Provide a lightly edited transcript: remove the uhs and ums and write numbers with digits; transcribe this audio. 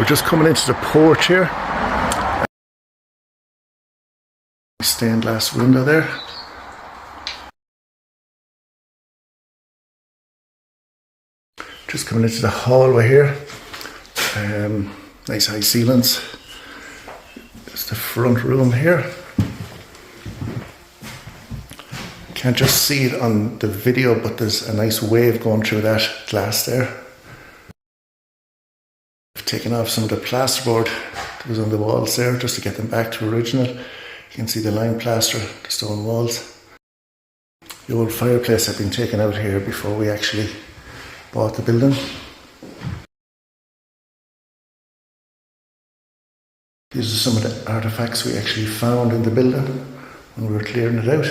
We're just coming into the porch here. Stained glass window there. Just coming into the hallway here. Nice high ceilings. It's the front room here. Can't just see it on the video, but there's a nice wave going through that glass there. I've taken off some of the plasterboard that was on the walls there just to get them back to original. You can see the lime plaster, the stone walls. The old fireplace had been taken out here before we actually bought the building. These are some of the artifacts we actually found in the building when we were clearing it out.